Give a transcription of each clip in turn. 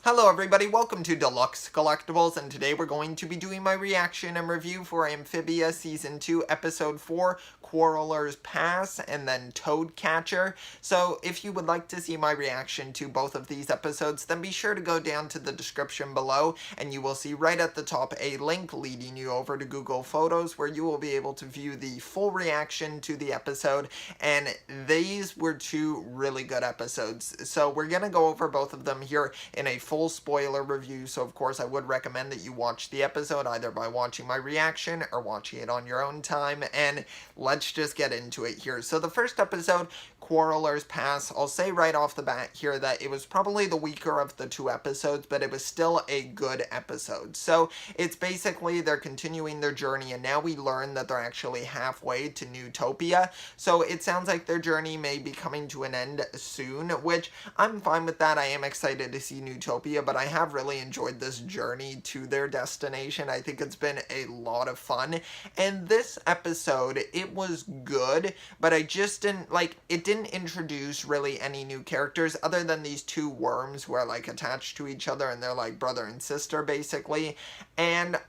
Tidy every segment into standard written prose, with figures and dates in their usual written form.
Hello everybody, welcome to Deluxe Collectibles, and today we're going to be doing my reaction and review for Amphibia Season 2, Episode 4, Quarrelers Pass, and then Toadcatcher. So if you would like to see my reaction to both of these episodes, then be sure to go down to the description below, and you will see right at the top a link leading you over to Google Photos, where you will be able to view the full reaction to the episode, and these were two really good episodes. So we're going to go over both of them here in a full spoiler review, so of course I would recommend that you watch the episode either by watching my reaction or watching it on your own time, and let's just get into it here. So the first episode, Quarrelers Pass, I'll say right off the bat here that it was probably the weaker of the two episodes, but it was still a good episode. So it's basically they're continuing their journey, and now we learn that they're actually halfway to Newtopia, so it sounds like their journey may be coming to an end soon, which I'm fine with that. I am excited to see Newtopia, but I have really enjoyed this journey to their destination. I think it's been a lot of fun, and this episode, it was good, but I just didn't, like, it didn't introduce really any new characters other than these two worms who are, like, attached to each other, and they're, like, brother and sister, basically, and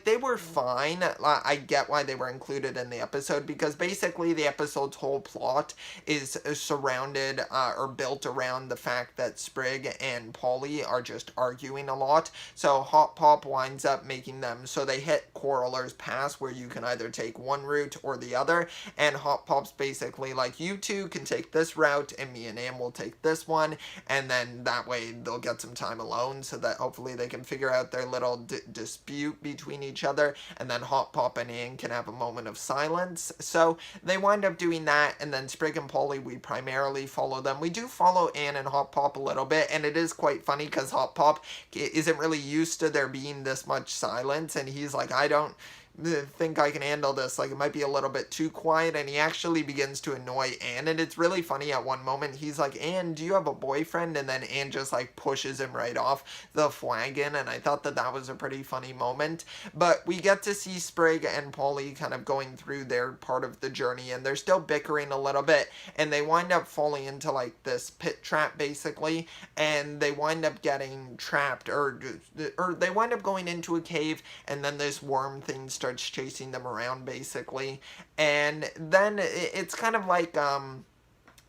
they were fine. I get why they were included in the episode, because basically the episode's whole plot is surrounded, or built around the fact that Sprig and Polly are just arguing a lot, so Hop Pop winds up making them so they hit Quarrelers Pass, where you can either take one route or the other, and Hop Pop's basically like, you two can take this route and me and Am will take this one, and then that way they'll get some time alone so that hopefully they can figure out their little dispute between each other, and then Hop Pop and Ann can have a moment of silence. So they wind up doing that, and then Sprig and Polly, we primarily follow them. We do follow Ann and Hop Pop a little bit, and it is quite funny because Hop Pop isn't really used to there being this much silence, and he's like, I don't think I can handle this, like it might be a little bit too quiet, and he actually begins to annoy Ann, and it's really funny. At one moment he's like, Ann, do you have a boyfriend? And then Ann just like pushes him right off the flagon, and I thought that that was a pretty funny moment. But we get to see Sprig and Polly kind of going through their part of the journey, and they're still bickering a little bit, and they wind up falling into like this pit trap basically, and they wind up getting trapped, or they wind up going into a cave, and then this worm thing starts chasing them around basically, and then it's kind of like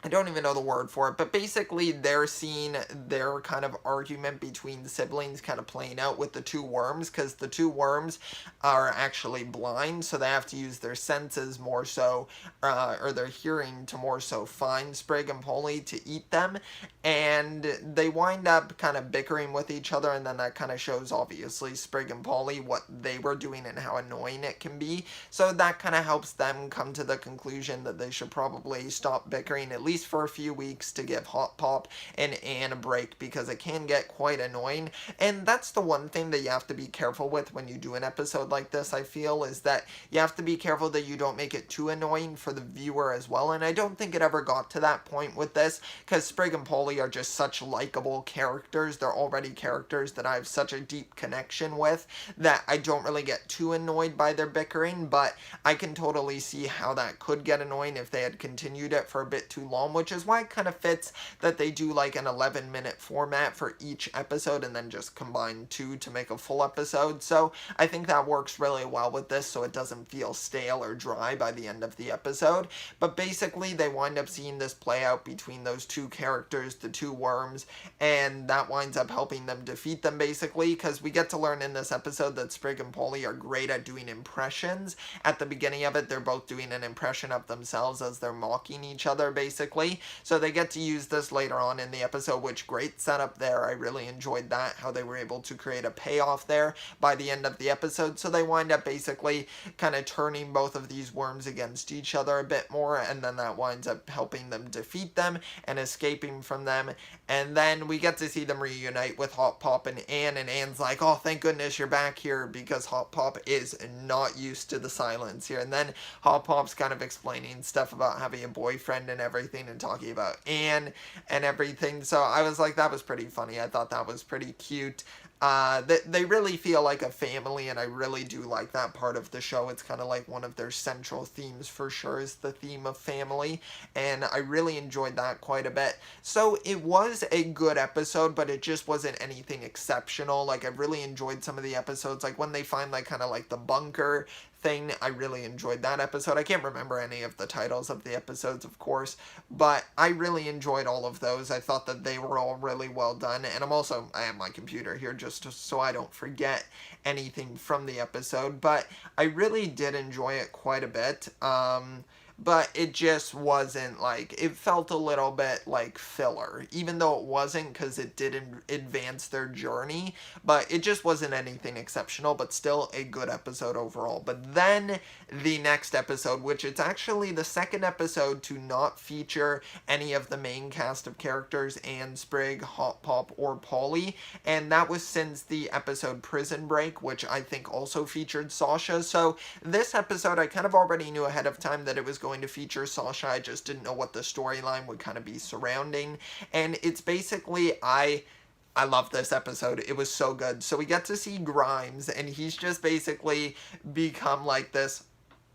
I don't even know the word for it, but basically they're seeing their kind of argument between the siblings kind of playing out with the two worms, because the two worms are actually blind, so they have to use their senses more so, or their hearing to more so find Sprig and Polly to eat them, and they wind up kind of bickering with each other, and then that kind of shows obviously Sprig and Polly what they were doing and how annoying it can be, so that kind of helps them come to the conclusion that they should probably stop bickering, at least for a few weeks, to give Hop Pop and Ann a break, because it can get quite annoying. And that's the one thing that you have to be careful with when you do an episode like this, I feel, is that you have to be careful that you don't make it too annoying for the viewer as well, and I don't think it ever got to that point with this, because Sprig and Polly are just such likable characters. They're already characters that I have such a deep connection with that I don't really get too annoyed by their bickering, but I can totally see how that could get annoying if they had continued it for a bit too long, which is why it kind of fits that they do like an 11-minute format for each episode and then just combine two to make a full episode. So I think that works really well with this, so it doesn't feel stale or dry by the end of the episode. But basically they wind up seeing this play out between those two characters, the two worms, and that winds up helping them defeat them basically, because we get to learn in this episode that Sprig and Polly are great at doing impressions. At the beginning of it, they're both doing an impression of themselves as they're mocking each other basically, so they get to use this later on in the episode, which great setup there. I really enjoyed that, how they were able to create a payoff there by the end of the episode. So they wind up basically kind of turning both of these worms against each other a bit more, and then that winds up helping them defeat them and escaping from them. And then we get to see them reunite with Hop Pop and Ann's like, oh, thank goodness you're back here, because Hop Pop is not used to the silence here. And then Hop Pop's kind of explaining stuff about having a boyfriend and everything, laughing and talking about Anne and everything. So I was like, that was pretty funny. I thought that was pretty cute. They really feel like a family, and I really do like that part of the show. It's kind of like one of their central themes for sure, is the theme of family, and I really enjoyed that quite a bit. So it was a good episode, but it just wasn't anything exceptional. Like, I really enjoyed some of the episodes, like when they find like kind of like the bunker thing. I really enjoyed that episode. I can't remember any of the titles of the episodes, of course, but I really enjoyed all of those. I thought that they were all really well done, and I have my computer here just so I don't forget anything from the episode, but I really did enjoy it quite a bit. But it just wasn't, like, it felt a little bit like filler, even though it wasn't, because it did advance their journey, but it just wasn't anything exceptional, but still a good episode overall. But then the next episode, which it's actually the second episode to not feature any of the main cast of characters, Anne, Sprig, Hop Pop, or Polly, and that was since the episode Prison Break, which I think also featured Sasha. So this episode, I kind of already knew ahead of time that it was going to feature Sasha. I just didn't know what the storyline would kind of be surrounding, and it's basically, I love this episode. It was so good. So we get to see Grimes, and he's just basically become like this.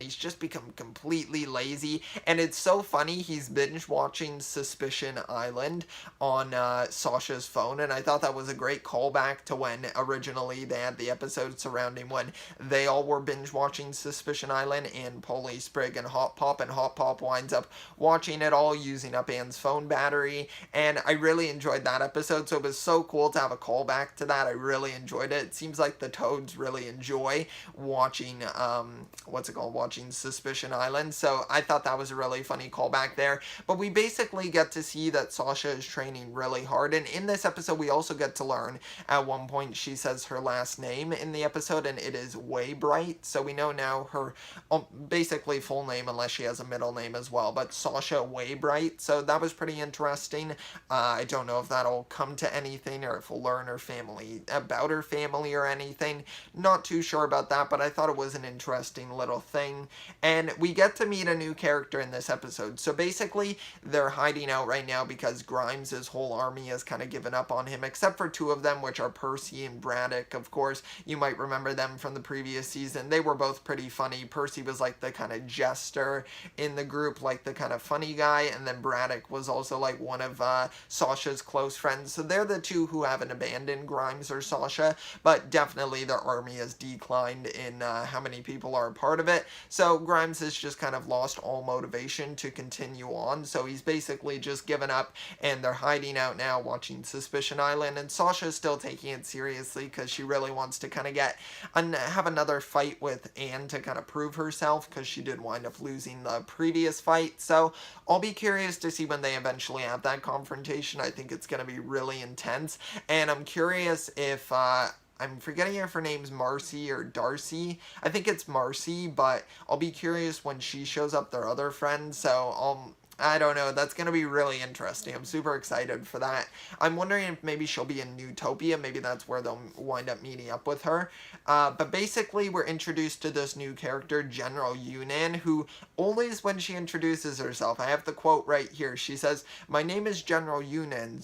He's just become completely lazy, and it's so funny. He's binge watching Suspicion Island on Sasha's phone, and I thought that was a great callback to when originally they had the episode surrounding when they all were binge watching Suspicion Island, and Polly, Sprig, and Hop Pop winds up watching it all, using up Anne's phone battery, and I really enjoyed that episode. So it was so cool to have a callback to that. I really enjoyed it. It seems like the Toads really enjoy watching watching Suspicion Island, so I thought that was a really funny callback there. But we basically get to see that Sasha is training really hard, and in this episode we also get to learn, at one point she says her last name in the episode, and it is Waybright, so we know now her basically full name, unless she has a middle name as well, but Sasha Waybright, so that was pretty interesting. I don't know if that'll come to anything, or if we'll learn about her family or anything. Not too sure about that, but I thought it was an interesting little thing. And we get to meet a new character in this episode. So basically, they're hiding out right now because Grimes' whole army has kind of given up on him, except for two of them, which are Percy and Braddock. Of course, you might remember them from the previous season. They were both pretty funny. Percy was like the kind of jester in the group, like the kind of funny guy, and then Braddock was also like one of Sasha's close friends. So they're the two who haven't abandoned Grimes or Sasha, but definitely their army has declined in how many people are a part of it. So Grimes has just kind of lost all motivation to continue on, so he's basically just given up, and they're hiding out now watching Suspicion Island, and Sasha's still taking it seriously because she really wants to kind of have another fight with Anne to kind of prove herself, because she did wind up losing the previous fight. So I'll be curious to see when they eventually have that confrontation. I think it's going to be really intense, and I'm curious if I'm forgetting if her name's Marcy or Darcy. I think it's Marcy, but I'll be curious when she shows up, their other friend, so I don't know. That's going to be really interesting. I'm super excited for that. I'm wondering if maybe she'll be in Newtopia. Maybe that's where they'll wind up meeting up with her. But basically, we're introduced to this new character, General Yunan, who always, when she introduces herself, I have the quote right here. She says, "My name is General Yunan,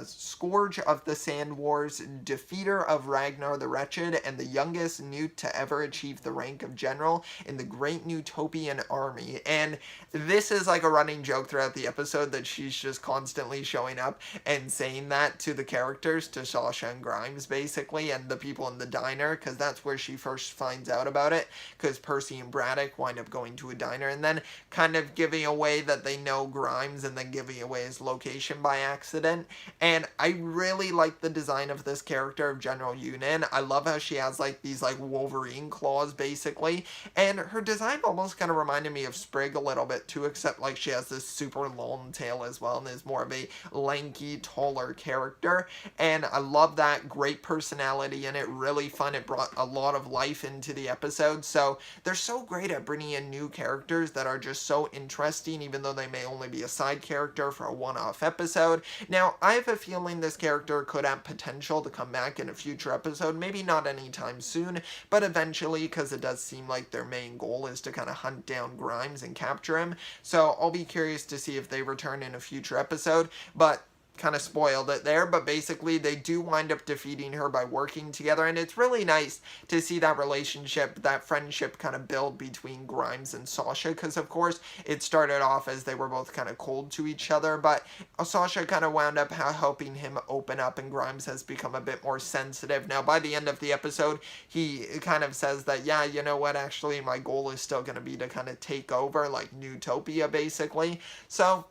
Scourge of the Sand Wars, defeater of Ragnar the Wretched, and the youngest Newt to ever achieve the rank of general in the great Newtopian army." And this is like a running joke throughout the episode, that she's just constantly showing up and saying that to the characters, to Sasha and Grimes basically, and the people in the diner, because that's where she first finds out about it, because Percy and Braddock wind up going to a diner and then kind of giving away that they know Grimes, and then giving away his location by accident. And I really like the design of this character of General Yunan. I love how she has like these like Wolverine claws basically, and her design almost kind of reminded me of Sprig a little bit too, except like she has this super long tail as well, and is more of a lanky, taller character, and I love that. Great personality in it, really fun. It brought a lot of life into the episode, so they're so great at bringing in new characters that are just so interesting, even though they may only be a side character for a one-off episode. Now, I have a feeling this character could have potential to come back in a future episode, maybe not anytime soon, but eventually, because it does seem like their main goal is to kind of hunt down Grimes and capture him, so I'll be curious curious to see if they return in a future episode, but kind of spoiled it there. But basically they do wind up defeating her by working together, and it's really nice to see that relationship, that friendship kind of build between Grimes and Sasha, because of course it started off as they were both kind of cold to each other, but Sasha kind of wound up helping him open up, and Grimes has become a bit more sensitive. Now by the end of the episode, he kind of says that, yeah, you know what, actually my goal is still going to be to kind of take over, like Newtopia basically. So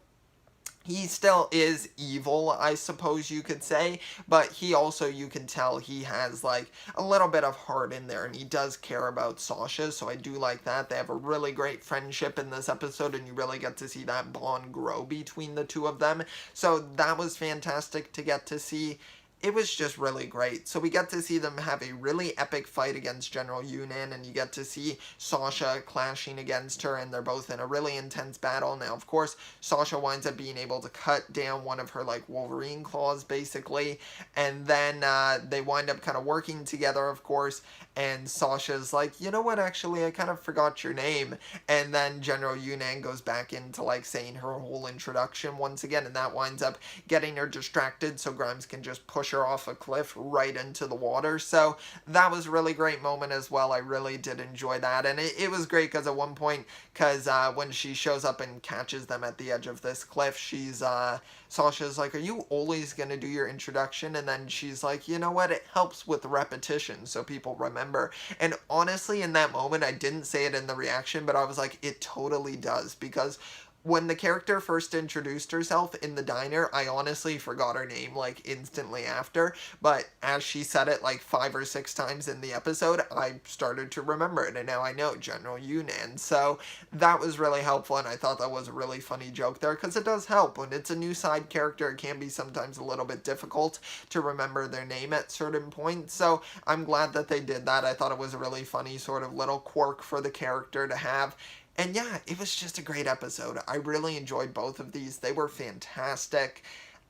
he still is evil, I suppose you could say, but he also, you can tell, he has like a little bit of heart in there, and he does care about Sasha, so I do like that. They have a really great friendship in this episode, and you really get to see that bond grow between the two of them, so that was fantastic to get to see. It was just really great. So we get to see them have a really epic fight against General Yunan, and you get to see Sasha clashing against her, and they're both in a really intense battle. Now, of course, Sasha winds up being able to cut down one of her, like, Wolverine claws, basically, and then they wind up kind of working together, of course, and Sasha's like, you know what, actually, I kind of forgot your name, and then General Yunan goes back into, like, saying her whole introduction once again, and that winds up getting her distracted, so Grimes can just push her off a cliff right into the water. So that was a really great moment as well. I really did enjoy that, and it was great because at one point, because when she shows up and catches them at the edge of this cliff, Sasha's like, are you always going to do your introduction? And then she's like, you know what, it helps with repetition so people remember. And honestly, in that moment, I didn't say it in the reaction, but I was like, it totally does, because when the character first introduced herself in the diner, I honestly forgot her name, like, instantly after, but as she said it, like, 5 or 6 times in the episode, I started to remember it, and now I know, General Yunan. So that was really helpful, and I thought that was a really funny joke there, because it does help. When it's a new side character, it can be sometimes a little bit difficult to remember their name at certain points, so I'm glad that they did that. I thought it was a really funny sort of little quirk for the character to have. And yeah, it was just a great episode. I really enjoyed both of these. They were fantastic.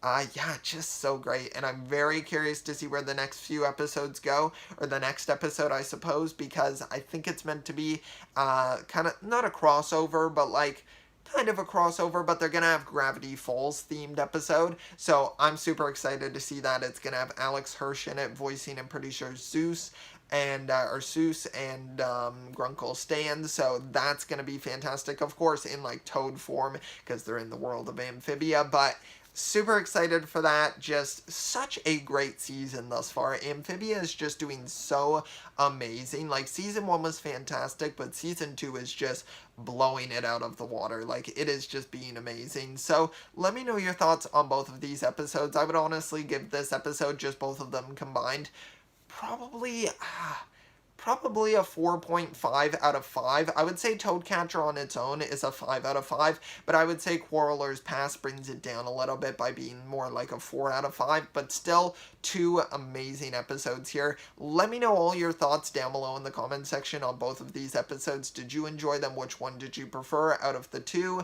Yeah, just so great. And I'm very curious to see where the next few episodes go, or the next episode, I suppose, because I think it's meant to be kind of, not a crossover, but like, kind of a crossover, but they're going to have Gravity Falls themed episode, so I'm super excited to see that. It's going to have Alex Hirsch in it, voicing, I'm pretty sure, Zeus and Grunkle Stan, so that's going to be fantastic, of course, in like Toad form, because they're in the world of Amphibia, but super excited for that. Just such a great season thus far. Amphibia is just doing so amazing. Like, season 1 was fantastic, but season 2 is just blowing it out of the water. Like, it is just being amazing. So let me know your thoughts on both of these episodes. I would honestly give this episode, just both of them combined, probably a 4.5 out of 5. I would say Toadcatcher on its own is a 5 out of 5, but I would say Quarrelers Pass brings it down a little bit by being more like a 4 out of 5, but still 2 amazing episodes here. Let me know all your thoughts down below in the comment section on both of these episodes. Did you enjoy them? Which one did you prefer out of the 2?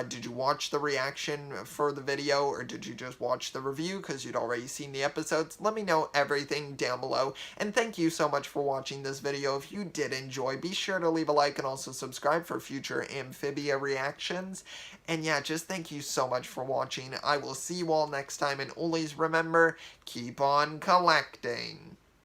Did you watch the reaction for the video, or did you just watch the review because you'd already seen the episodes? Let me know everything down below, and thank you so much for watching this video. If you did enjoy, be sure to leave a like and also subscribe for future Amphibia reactions. And yeah, just thank you so much for watching. I will see you all next time, and always remember, keep on collecting.